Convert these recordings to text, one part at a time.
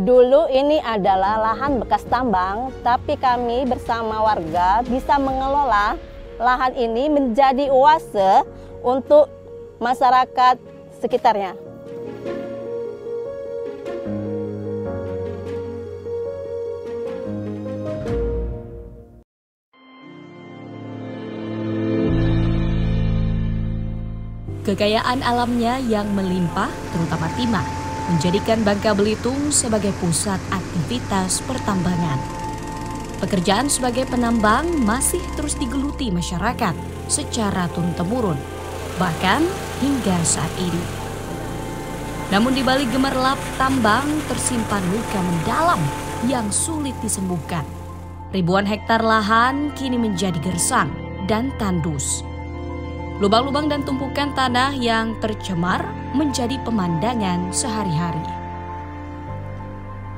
Dulu ini adalah lahan bekas tambang, tapi kami bersama warga bisa mengelola lahan ini menjadi oase untuk masyarakat sekitarnya. Kekayaan alamnya yang melimpah, terutama timah, menjadikan Bangka Belitung sebagai pusat aktivitas pertambangan. Pekerjaan sebagai penambang masih terus digeluti masyarakat secara turun-temurun, bahkan hingga saat ini. Namun di balik gemerlap tambang tersimpan luka mendalam yang sulit disembuhkan. Ribuan hektar lahan kini menjadi gersang dan tandus. Lubang-lubang dan tumpukan tanah yang tercemar menjadi pemandangan sehari-hari.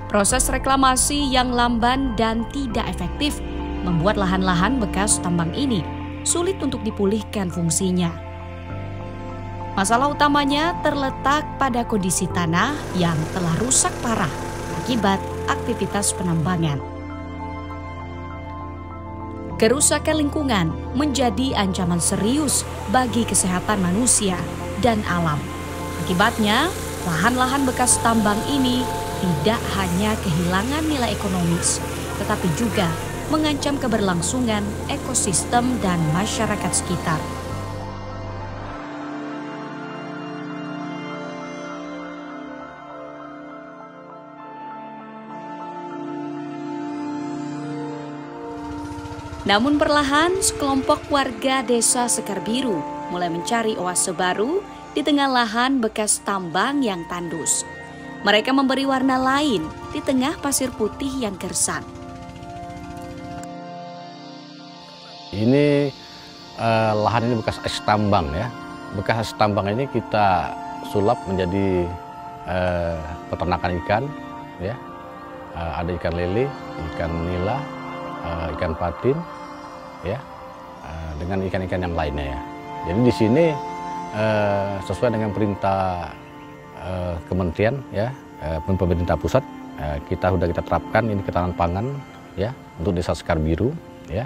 Proses reklamasi yang lamban dan tidak efektif membuat lahan-lahan bekas tambang ini sulit untuk dipulihkan fungsinya. Masalah utamanya terletak pada kondisi tanah yang telah rusak parah akibat aktivitas penambangan. Kerusakan lingkungan menjadi ancaman serius bagi kesehatan manusia dan alam. Akibatnya, lahan-lahan bekas tambang ini tidak hanya kehilangan nilai ekonomis, tetapi juga mengancam keberlangsungan ekosistem dan masyarakat sekitar. Namun perlahan sekelompok warga desa Sekar Biru mulai mencari oase baru di tengah lahan bekas tambang yang tandus. Mereka memberi warna lain di tengah pasir putih yang gersang. Ini lahan ini bekas es tambang ya. Bekas es tambang ini kita sulap menjadi peternakan ikan ya. Ada ikan lele, ikan nila, ikan patin, ya, dengan ikan-ikan yang lainnya ya. Jadi di sini sesuai dengan perintah kementerian ya, pemerintah pusat, kita terapkan ini ketahanan pangan ya untuk desa Sekar Biru ya.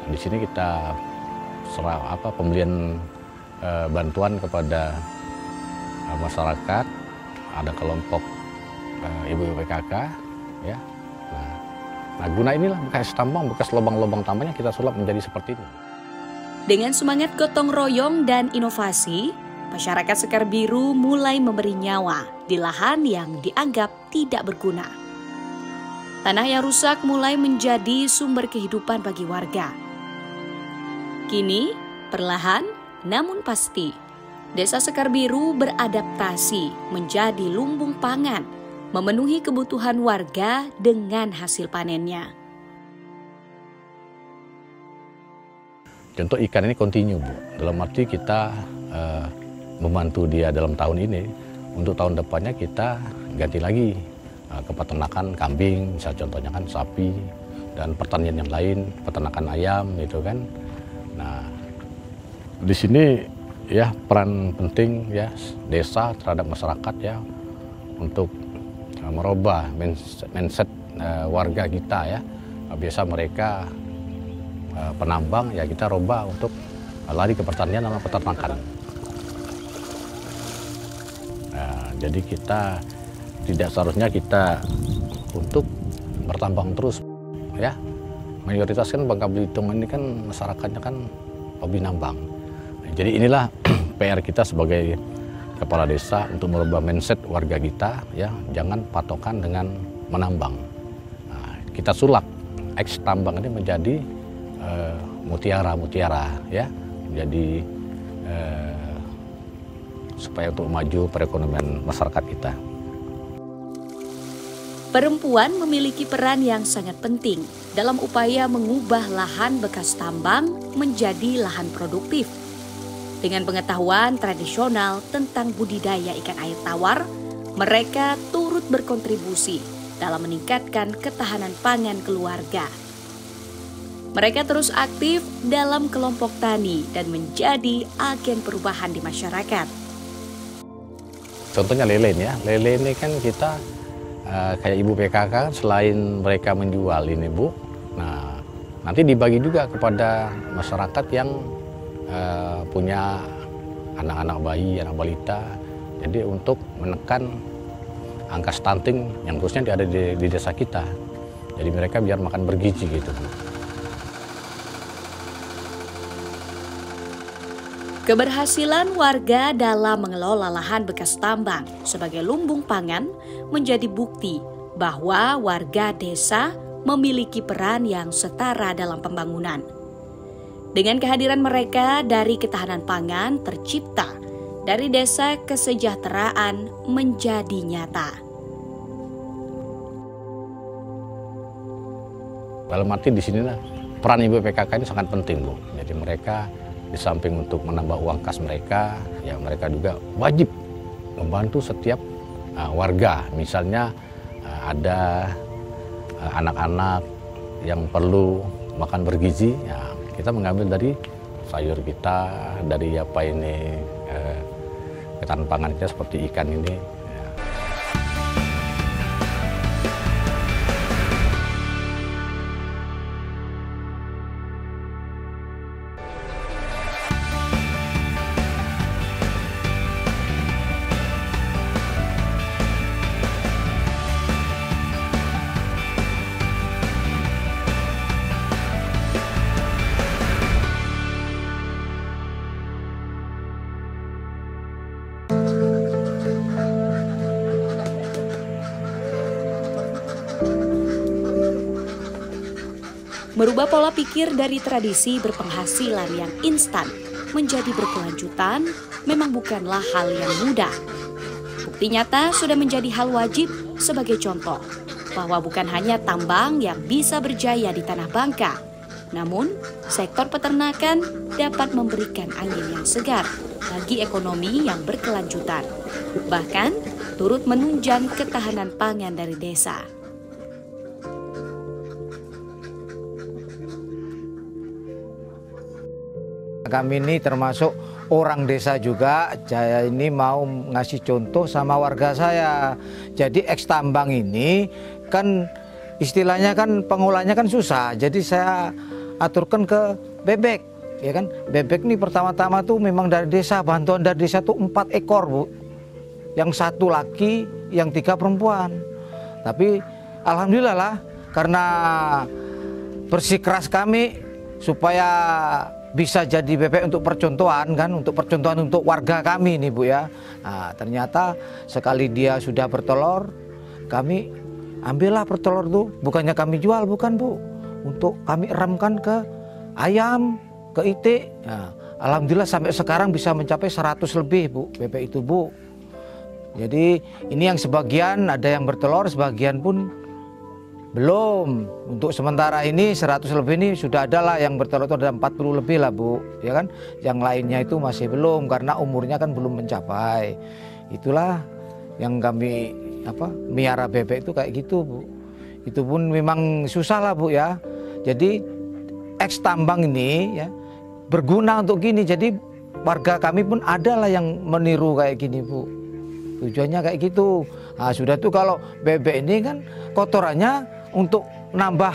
Di sini kita pembelian bantuan kepada masyarakat, ada kelompok ibu PKK ya. Nah, guna inilah bekas tambang, bekas lubang-lubang tambangnya kita sulap menjadi seperti ini. Dengan semangat gotong royong dan inovasi, masyarakat Sekar Biru mulai memberi nyawa di lahan yang dianggap tidak berguna. Tanah yang rusak mulai menjadi sumber kehidupan bagi warga. Kini, perlahan namun pasti, Desa Sekar Biru beradaptasi menjadi lumbung pangan, memenuhi kebutuhan warga dengan hasil panennya. Contoh ikan ini kontinu, Bu. Dalam arti kita membantu dia dalam tahun ini, untuk tahun depannya kita ganti lagi ke peternakan kambing, misal contohnya kan sapi, dan pertanian yang lain, peternakan ayam gitu kan. Nah, di sini ya peran penting ya desa terhadap masyarakat ya untuk merubah mindset warga kita ya. Biasa mereka penambang ya, kita rubah untuk lari ke pertanian sama peternakan. Jadi kita tidak seharusnya kita untuk bertambang terus ya. Mayoritas kan Bangka Belitung ini kan masyarakatnya kan hobi nambang. Jadi inilah PR kita sebagai kepala desa untuk merubah mindset warga kita ya, jangan patokan dengan menambang. Nah, kita sulap eks tambang ini menjadi mutiara ya, jadi supaya untuk maju perekonomian masyarakat kita. Perempuan memiliki peran yang sangat penting dalam upaya mengubah lahan bekas tambang menjadi lahan produktif. Dengan pengetahuan tradisional tentang budidaya ikan air tawar, mereka turut berkontribusi dalam meningkatkan ketahanan pangan keluarga. Mereka terus aktif dalam kelompok tani dan menjadi agen perubahan di masyarakat. Contohnya lele ya, lele ini kan kita kayak ibu PKK, selain mereka menjual ini Bu, nah nanti dibagi juga kepada masyarakat yang punya anak-anak bayi, anak balita. Jadi untuk menekan angka stunting yang khususnya ada di desa kita. Jadi mereka biar makan bergizi gitu. Keberhasilan warga dalam mengelola lahan bekas tambang sebagai lumbung pangan menjadi bukti bahwa warga desa memiliki peran yang setara dalam pembangunan. Dengan kehadiran mereka, dari ketahanan pangan tercipta, dari desa kesejahteraan menjadi nyata. Dalam arti di sini peran ibu PKK ini sangat penting Bu. Jadi mereka di samping untuk menambah uang kas mereka, ya mereka juga wajib membantu setiap warga. Misalnya ada anak-anak yang perlu makan bergizi, ya kita mengambil dari sayur kita, dari apa ini ketahanan pangan kita seperti ikan ini. Merubah pola pikir dari tradisi berpenghasilan yang instan menjadi berkelanjutan memang bukanlah hal yang mudah. Bukti nyata sudah menjadi hal wajib sebagai contoh bahwa bukan hanya tambang yang bisa berjaya di Tanah Bangka, namun sektor peternakan dapat memberikan angin yang segar bagi ekonomi yang berkelanjutan, bahkan turut menunjang ketahanan pangan dari desa. Kami ini termasuk orang desa juga, saya ini mau ngasih contoh sama warga saya. Jadi eks tambang ini kan istilahnya kan pengolahnya kan susah, jadi saya aturkan ke bebek, ya kan. Bebek ini pertama-tama tuh memang dari desa, bantuan dari desa tuh 4 ekor Bu. Yang 1 laki, yang 3 perempuan. Tapi alhamdulillah lah, karena bersikeras kami supaya bisa jadi bebek untuk percontohan kan, untuk percontohan untuk warga kami nih Bu ya. Nah, ternyata sekali dia sudah bertelur, kami ambillah pertelur tuh, bukannya kami jual, bukan Bu, untuk kami eramkan ke ayam, ke itik. Nah, alhamdulillah sampai sekarang bisa mencapai 100 lebih Bu, bebek itu Bu. Jadi ini yang sebagian ada yang bertelur, sebagian pun belum. Untuk sementara ini 100 lebih ini sudah ada lah, yang bertelur itu ada 40 lebih lah Bu, ya kan. Yang lainnya itu masih belum karena umurnya kan belum mencapai. Itulah yang kami miara bebek itu kayak gitu Bu. Itu pun memang susah lah Bu ya. Jadi eks tambang ini ya berguna untuk gini. Jadi warga kami pun ada lah yang meniru kayak gini Bu. Tujuannya kayak gitu. Nah, sudah tuh kalau bebek ini kan kotorannya untuk nambah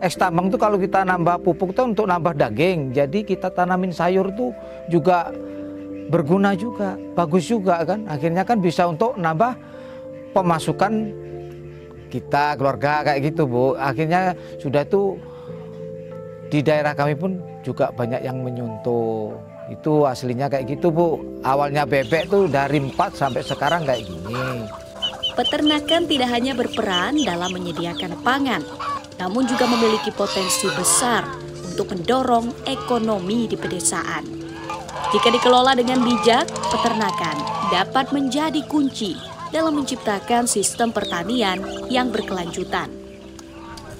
eks tambang tuh, kalau kita nambah pupuk tuh untuk nambah daging. Jadi kita tanamin sayur tuh juga berguna juga, bagus juga kan. Akhirnya kan bisa untuk nambah pemasukan kita, keluarga kayak gitu Bu. Akhirnya sudah tuh di daerah kami pun juga banyak yang menyontoh. Itu aslinya kayak gitu Bu. Awalnya bebek tuh dari 4 sampai sekarang kayak gini. Peternakan tidak hanya berperan dalam menyediakan pangan, namun juga memiliki potensi besar untuk mendorong ekonomi di pedesaan. Jika dikelola dengan bijak, peternakan dapat menjadi kunci dalam menciptakan sistem pertanian yang berkelanjutan.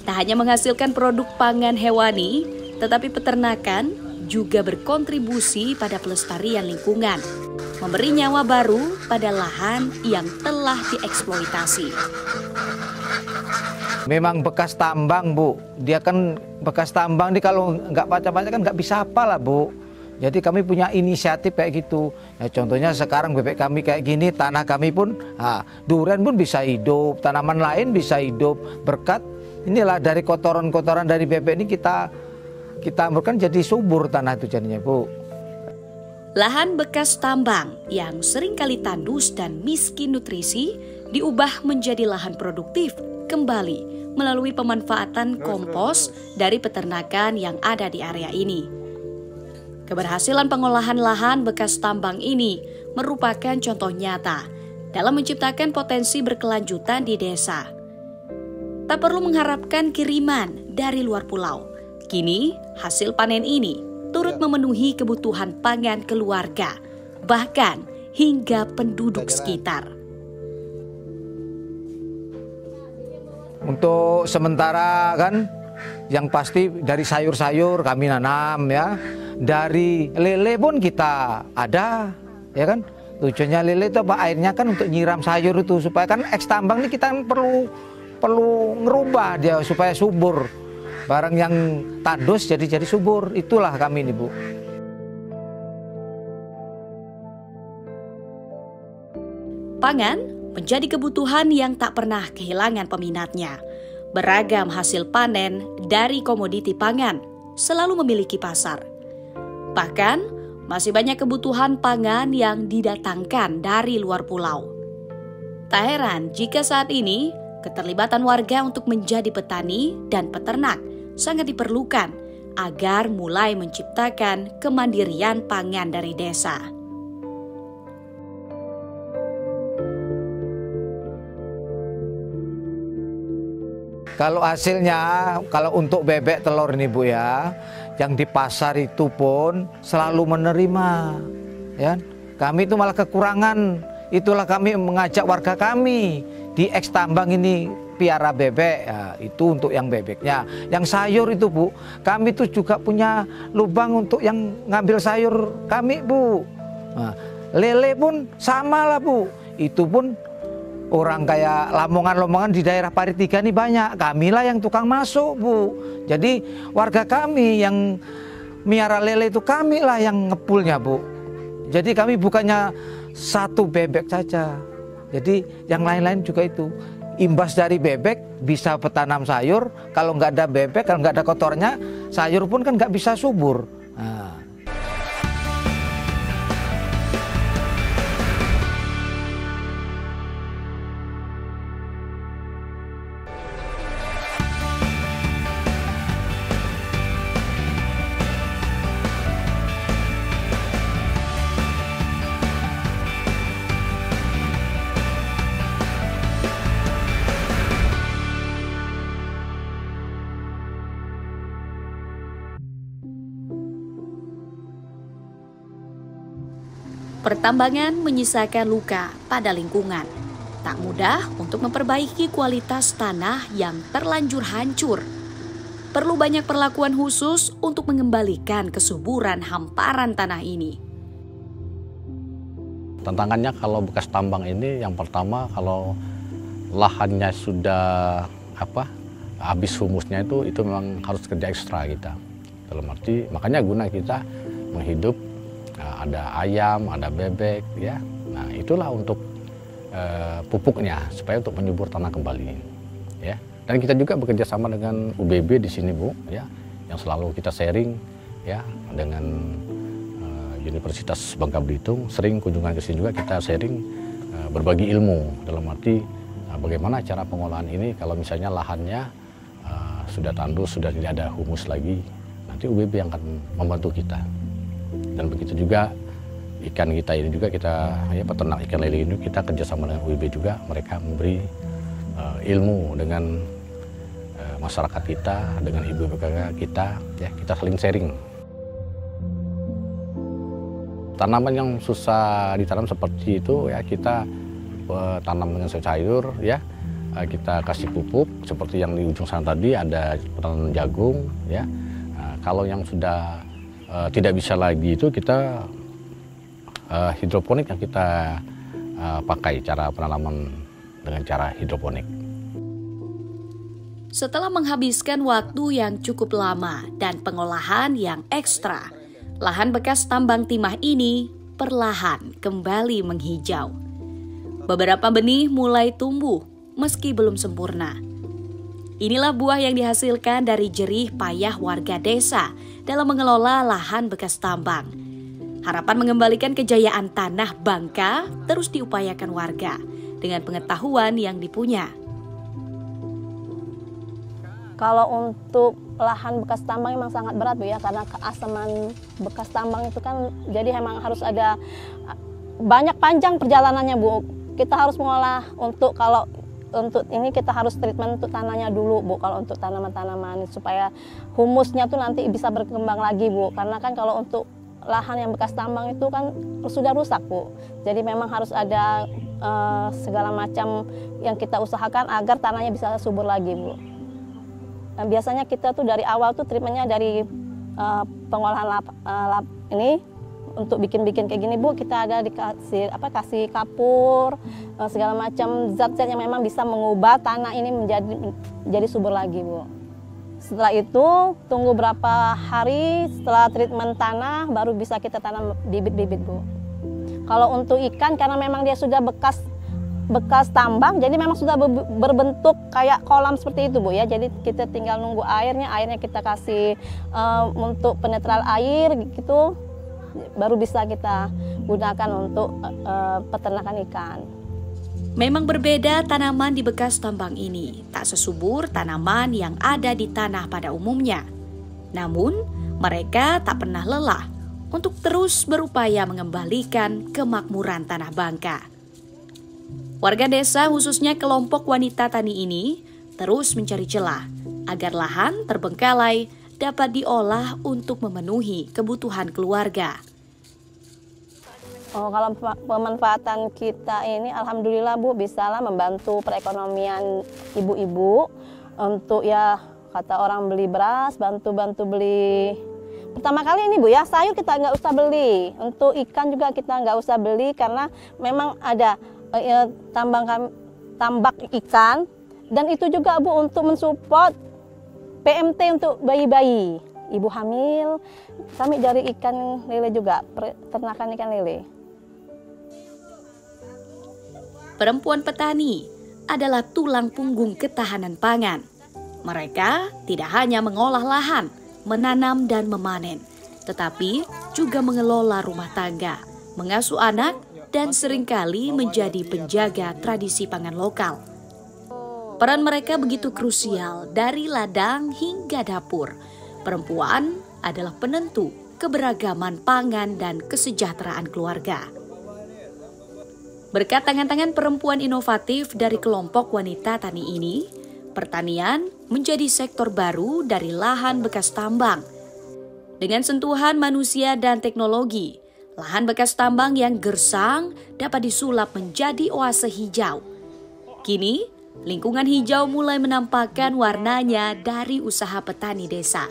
Tak hanya menghasilkan produk pangan hewani, tetapi peternakan juga berkontribusi pada pelestarian lingkungan, memberi nyawa baru pada lahan yang telah dieksploitasi. Memang bekas tambang Bu, dia kan bekas tambang nih, kalau nggak baca-baca kan nggak bisa apa lah Bu. Jadi kami punya inisiatif kayak gitu. Ya, contohnya sekarang bebek kami kayak gini, tanah kami pun, durian pun bisa hidup, tanaman lain bisa hidup. Berkat inilah dari kotoran-kotoran dari bebek ini kita ambilkan jadi subur tanah itu jadinya, Bu. Lahan bekas tambang yang seringkali tandus dan miskin nutrisi diubah menjadi lahan produktif kembali melalui pemanfaatan kompos dari peternakan yang ada di area ini. Keberhasilan pengolahan lahan bekas tambang ini merupakan contoh nyata dalam menciptakan potensi berkelanjutan di desa. Tak perlu mengharapkan kiriman dari luar pulau. Kini, hasil panen ini turut memenuhi kebutuhan pangan keluarga, bahkan hingga penduduk sekitar. Untuk sementara kan, yang pasti dari sayur-sayur kami nanam ya. Dari lele pun kita ada, ya kan? Tujuannya lele itu apa? Airnya kan untuk nyiram sayur itu, supaya kan eks tambang ini kita perlu ngerubah dia supaya subur. Barang yang tandus jadi subur. Itulah kami ini, Bu. Pangan menjadi kebutuhan yang tak pernah kehilangan peminatnya. Beragam hasil panen dari komoditi pangan selalu memiliki pasar. Bahkan, masih banyak kebutuhan pangan yang didatangkan dari luar pulau. Tak heran jika saat ini keterlibatan warga untuk menjadi petani dan peternak sangat diperlukan agar mulai menciptakan kemandirian pangan dari desa. Kalau hasilnya, kalau untuk bebek telur ini, Bu ya, yang di pasar itu pun selalu menerima, ya. Kami itu malah kekurangan. Itulah kami mengajak warga kami di eks tambang ini piara bebek, ya, itu untuk yang bebeknya. Yang sayur itu, Bu, kami itu juga punya lubang untuk yang ngambil sayur kami, Bu. Nah, lele pun sama lah, Bu. Itu pun orang kayak Lamongan-Lamongan di daerah Parit 3 ini banyak. Kamilah yang tukang masuk, Bu. Jadi warga kami yang miara lele itu kamilah yang ngepulnya, Bu. Jadi kami bukannya satu bebek saja. Jadi yang lain-lain juga itu. Imbas dari bebek bisa petanam sayur. Kalau nggak ada bebek, kalau nggak ada kotornya, sayur pun kan nggak bisa subur. Nah. Pertambangan menyisakan luka pada lingkungan. Tak mudah untuk memperbaiki kualitas tanah yang terlanjur hancur. Perlu banyak perlakuan khusus untuk mengembalikan kesuburan hamparan tanah ini. Tantangannya kalau bekas tambang ini, yang pertama kalau lahannya sudah habis humusnya itu memang harus kerja ekstra kita. Dalam arti makanya guna kita menghidup. Ada ayam, ada bebek, ya. Nah, itulah untuk pupuknya supaya untuk menyubur tanah kembali, ya. Dan kita juga bekerja sama dengan UBB di sini, Bu, ya, yang selalu kita sharing, ya, dengan Universitas Bangka Belitung. Sering kunjungan ke sini juga kita sharing, berbagi ilmu. Dalam arti bagaimana cara pengolahan ini kalau misalnya lahannya sudah tandus, sudah tidak ada humus lagi, nanti UBB yang akan membantu kita. Dan begitu juga ikan kita ini juga peternak ikan lele ini kita kerjasama dengan UIB juga, mereka memberi ilmu dengan masyarakat kita, dengan ibu PKK kita, ya kita saling sharing. Tanaman yang susah ditanam seperti itu ya kita tanam dengan sayur, ya kita kasih pupuk seperti yang di ujung sana tadi ada penanaman jagung, ya. Kalau yang sudah tidak bisa lagi itu kita hidroponik yang kita pakai cara penanaman dengan cara hidroponik. Setelah menghabiskan waktu yang cukup lama dan pengolahan yang ekstra, lahan bekas tambang timah ini perlahan kembali menghijau. Beberapa benih mulai tumbuh meski belum sempurna. Inilah buah yang dihasilkan dari jerih payah warga desa dalam mengelola lahan bekas tambang. Harapan mengembalikan kejayaan tanah Bangka terus diupayakan warga dengan pengetahuan yang dipunya. Kalau untuk lahan bekas tambang memang sangat berat Bu ya, karena keasaman bekas tambang itu kan jadi memang harus ada banyak panjang perjalanannya Bu. Kita harus mengolah untuk ini kita harus treatment untuk tanahnya dulu Bu, kalau untuk tanaman-tanaman supaya humusnya tuh nanti bisa berkembang lagi Bu. Karena kan kalau untuk lahan yang bekas tambang itu kan sudah rusak Bu. Jadi memang harus ada segala macam yang kita usahakan agar tanahnya bisa subur lagi Bu. Nah, biasanya kita tuh dari awal tuh treatmentnya dari pengolahan lap ini. Untuk bikin-bikin kayak gini Bu, kita ada kasih kapur, segala macam zat-zat yang memang bisa mengubah tanah ini menjadi subur lagi Bu. Setelah itu tunggu berapa hari setelah treatment tanah baru bisa kita tanam bibit-bibit Bu. Kalau untuk ikan karena memang dia sudah bekas tambang, jadi memang sudah berbentuk kayak kolam seperti itu Bu ya. Jadi kita tinggal nunggu airnya kita kasih untuk penetral air gitu. Baru bisa kita gunakan untuk peternakan ikan. Memang berbeda tanaman di bekas tambang ini, tak sesubur tanaman yang ada di tanah pada umumnya. Namun, mereka tak pernah lelah untuk terus berupaya mengembalikan kemakmuran tanah Bangka. Warga desa, khususnya kelompok wanita tani ini, terus mencari celah agar lahan terbengkalai dapat diolah untuk memenuhi kebutuhan keluarga. Kalau pemanfaatan kita ini alhamdulillah Bu bisalah membantu perekonomian ibu-ibu untuk ya kata orang beli beras, bantu Beli. Pertama kali ini Bu ya, sayur kita nggak usah beli, untuk ikan juga kita nggak usah beli karena memang ada tambak ikan, dan itu juga Bu untuk mensupport PMT untuk bayi-bayi, ibu hamil. Kami dari ikan lele juga, peternakan ikan lele. Perempuan petani adalah tulang punggung ketahanan pangan. Mereka tidak hanya mengolah lahan, menanam dan memanen, tetapi juga mengelola rumah tangga, mengasuh anak, dan seringkali menjadi penjaga tradisi pangan lokal. Peran mereka begitu krusial dari ladang hingga dapur. Perempuan adalah penentu keberagaman pangan dan kesejahteraan keluarga. Berkat tangan-tangan perempuan inovatif dari kelompok wanita tani ini, pertanian menjadi sektor baru dari lahan bekas tambang. Dengan sentuhan manusia dan teknologi, lahan bekas tambang yang gersang dapat disulap menjadi oase hijau. Kini, lingkungan hijau mulai menampakkan warnanya dari usaha petani desa.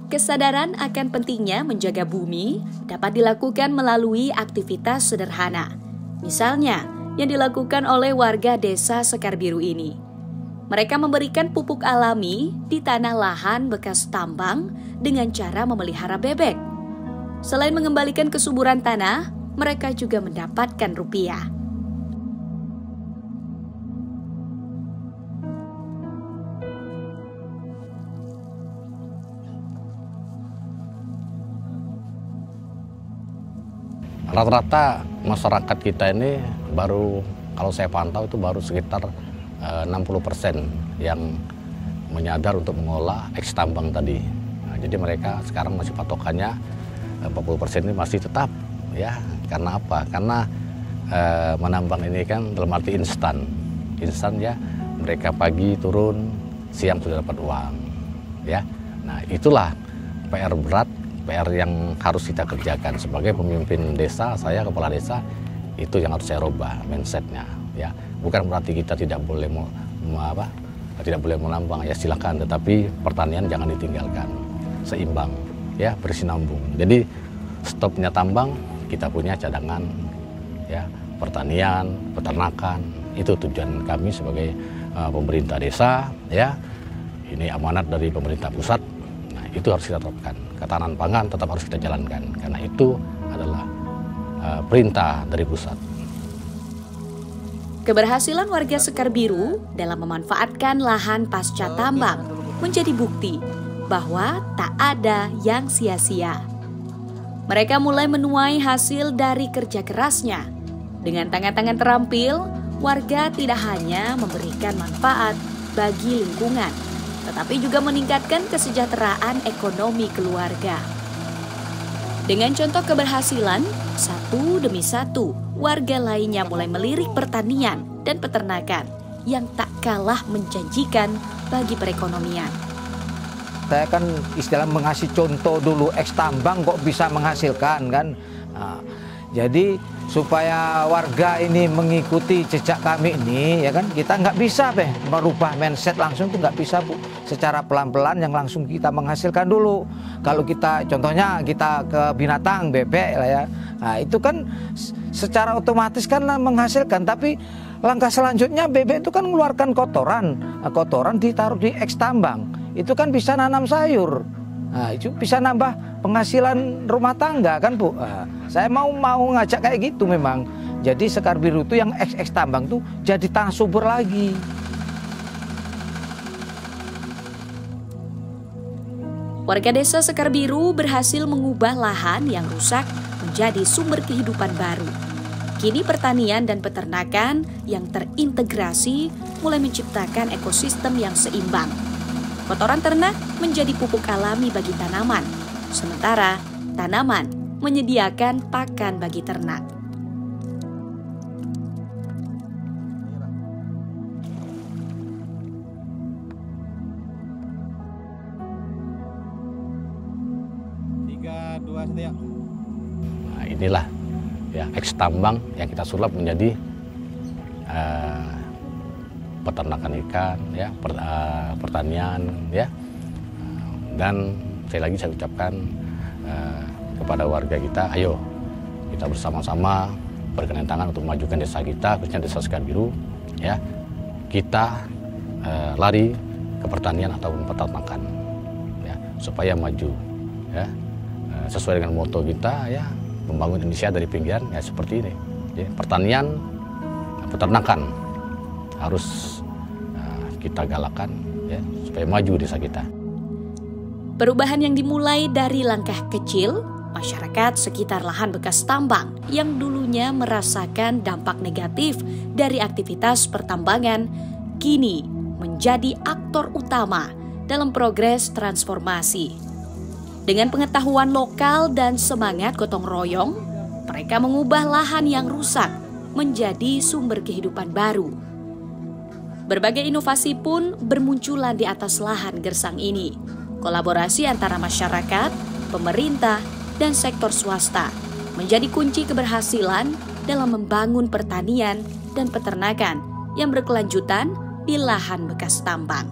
Kesadaran akan pentingnya menjaga bumi dapat dilakukan melalui aktivitas sederhana. Misalnya, yang dilakukan oleh warga desa Sekar Biru ini. Mereka memberikan pupuk alami di tanah lahan bekas tambang dengan cara memelihara bebek. Selain mengembalikan kesuburan tanah, mereka juga mendapatkan rupiah. Rata-rata masyarakat kita ini baru, kalau saya pantau itu baru sekitar 60% yang menyadar untuk mengolah eks tambang tadi. Nah, jadi mereka sekarang masih patokannya 40% ini masih tetap ya. Karena apa? Karena menambang ini kan dalam arti instan ya, mereka pagi turun, siang sudah dapat uang, ya. Nah itulah PR berat, PR yang harus kita kerjakan sebagai pemimpin desa. Saya kepala desa, itu yang harus saya rubah mindsetnya, ya. Bukan berarti kita tidak boleh menambang, ya silakan, tetapi pertanian jangan ditinggalkan, seimbang, ya, bersinambung. Jadi stopnya tambang, kita punya cadangan, ya, pertanian, peternakan. Itu tujuan kami sebagai pemerintah desa, ya. Ini amanat dari pemerintah pusat. Nah, itu harus kita terapkan. Ketahanan pangan tetap harus kita jalankan karena itu adalah perintah dari pusat. Keberhasilan warga Sekar Biru dalam memanfaatkan lahan pasca tambang menjadi bukti bahwa tak ada yang sia-sia. Mereka mulai menuai hasil dari kerja kerasnya. Dengan tangan-tangan terampil, warga tidak hanya memberikan manfaat bagi lingkungan, tetapi juga meningkatkan kesejahteraan ekonomi keluarga. Dengan contoh keberhasilan, satu demi satu, warga lainnya mulai melirik pertanian dan peternakan yang tak kalah menjanjikan bagi perekonomian. Saya kan istilah mengasih contoh dulu, tambang kok bisa menghasilkan kan. Nah, jadi supaya warga ini mengikuti jejak kami ini, ya kan, kita nggak bisa merubah mindset langsung, tuh nggak bisa Bu. Secara pelan-pelan yang langsung kita menghasilkan dulu. Kalau kita contohnya kita ke binatang, bebek lah ya, nah itu kan secara otomatis kan menghasilkan, tapi langkah selanjutnya bebek itu kan mengeluarkan kotoran, nah, kotoran ditaruh di tambang, itu kan bisa nanam sayur. Nah, itu bisa nambah penghasilan rumah tangga kan Bu. Nah, saya mau ngajak kayak gitu memang. Jadi Sekar Biru itu yang tambang tuh jadi tanah subur lagi. Warga desa Sekar Biru berhasil mengubah lahan yang rusak menjadi sumber kehidupan baru. Kini pertanian dan peternakan yang terintegrasi mulai menciptakan ekosistem yang seimbang. Kotoran ternak menjadi pupuk alami bagi tanaman, sementara tanaman menyediakan pakan bagi ternak. Nah, inilah ya tambang yang kita sulap menjadi peternakan ikan, ya, pertanian, ya. Dan saya ucapkan kepada warga kita, ayo kita bersama-sama bergandeng tangan untuk memajukan desa kita, khususnya desa Sekar Biru, ya. Kita lari ke pertanian ataupun peternakan, ya, supaya maju, ya, sesuai dengan moto kita, ya, membangun Indonesia dari pinggiran, ya, seperti ini. Ya, pertanian, peternakan harus kita galakan, ya, supaya maju desa kita. Perubahan yang dimulai dari langkah kecil, masyarakat sekitar lahan bekas tambang yang dulunya merasakan dampak negatif dari aktivitas pertambangan, kini menjadi aktor utama dalam progres transformasi. Dengan pengetahuan lokal dan semangat gotong royong, mereka mengubah lahan yang rusak menjadi sumber kehidupan baru. Berbagai inovasi pun bermunculan di atas lahan gersang ini. Kolaborasi antara masyarakat, pemerintah, dan sektor swasta menjadi kunci keberhasilan dalam membangun pertanian dan peternakan yang berkelanjutan di lahan bekas tambang.